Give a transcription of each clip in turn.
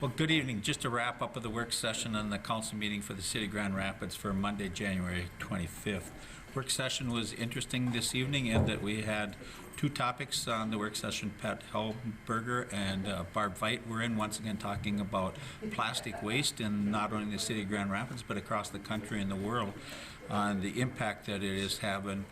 Well, good evening. Just a wrap up of the work session and the council meeting for the City of Grand Rapids for Monday, January 25th. Work session was interesting this evening in that we had two topics on the work session. Pat Hellberger and Barb Veit were in once again talking about plastic waste in not only the City of Grand Rapids but across the country and the world on the impact that it is having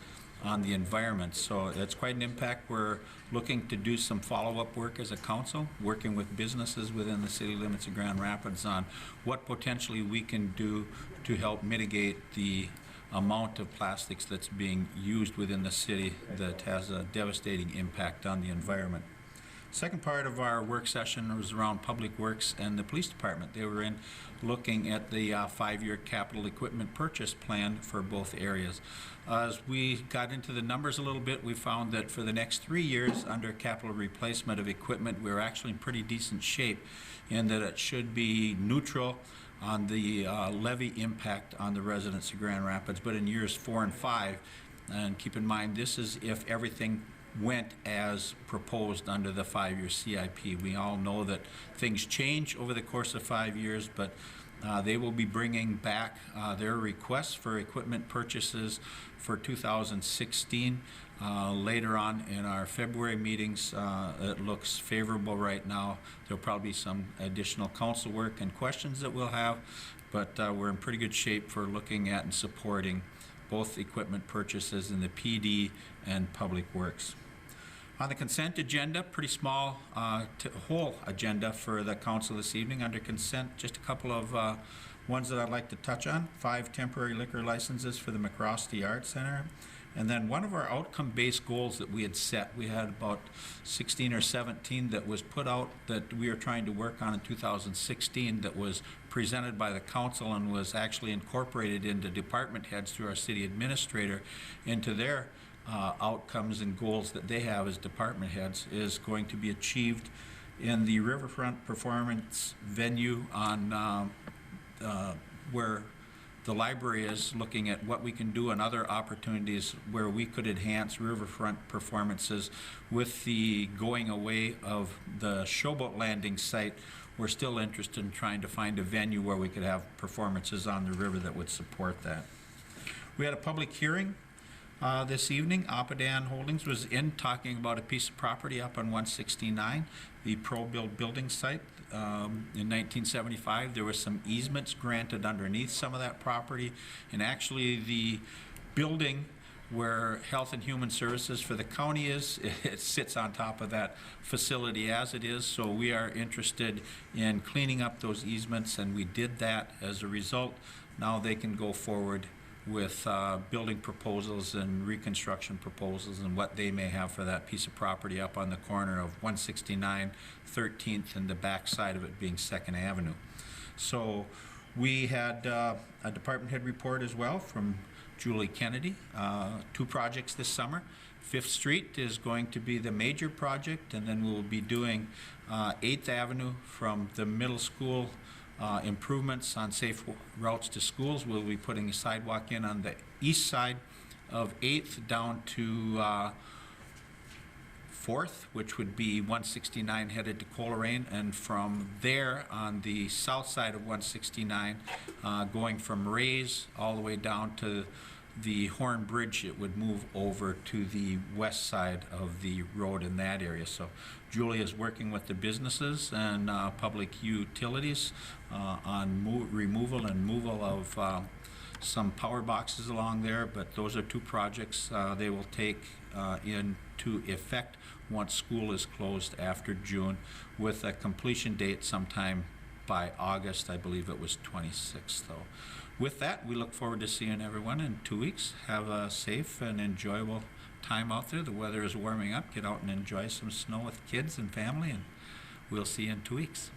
on the environment. So that's quite an impact. We're looking to do some follow-up work as a council, working with businesses within the city limits of Grand Rapids on what potentially we can do to help mitigate the amount of plastics that's being used within the city that has a devastating impact on the environment. Second part of our work session was around Public Works and the Police Department. They were in looking at the 5-year capital equipment purchase plan for both areas. As we got into the numbers a little bit, we found that for the next 3 years under capital replacement of equipment, we're actually in pretty decent shape in that it should be neutral on the levy impact on the residents of Grand Rapids, but in years 4 and 5, and keep in mind this is if everything went as proposed under the 5-year CIP. We all know that things change over the course of 5 years, but they will be bringing back their requests for equipment purchases for 2016 later on in our February meetings. It looks favorable right now. There'll probably be some additional council work and questions that we'll have, but we're in pretty good shape for looking at and supporting both equipment purchases in the PD and Public Works. On the consent agenda, pretty small whole agenda for the council this evening. Under consent, just a couple of ones that I'd like to touch on. 5 temporary liquor licenses for the McRosty Arts Center. And then one of our outcome-based goals that we had set, we had about 16 or 17 that was put out that we are trying to work on in 2016 that was presented by the council and was actually incorporated into department heads through our city administrator into their outcomes and goals that they have as department heads, is going to be achieved in the Riverfront Performance venue on where the library is, looking at what we can do and other opportunities where we could enhance riverfront performances. With the going away of the Showboat Landing site, we're still interested in trying to find a venue where we could have performances on the river that would support that. We had a public hearing this evening. Apadan Holdings was in talking about a piece of property up on 169, the ProBuild building site. In 1975, there were some easements granted underneath some of that property, and actually the building where Health and Human Services for the county is, it sits on top of that facility as it is, so we are interested in cleaning up those easements, and we did that. As a result, now they can go forward with building proposals and reconstruction proposals and what they may have for that piece of property up on the corner of 169 13th and the back side of it being 2nd Avenue. So we had a department head report as well from Julie Kennedy. 2 projects this summer. 5th Street is going to be the major project, and then we'll be doing 8th Avenue from the middle school improvements on safe routes to schools. We'll be putting a sidewalk in on the east side of 8th down to 4th, which would be 169 headed to Coleraine, and from there on the south side of 169 going from Rays all the way down to the Horn Bridge, it would move over to the west side of the road in that area. So Julie is working with the businesses and public utilities on removal and movable of some power boxes along there, but those are 2 projects they will take into effect once school is closed after June, with a completion date sometime by August. I believe it was 26th though. With that, we look forward to seeing everyone in 2 weeks. Have a safe and enjoyable time out there. The weather is warming up. Get out and enjoy some snow with kids and family, and we'll see you in 2 weeks.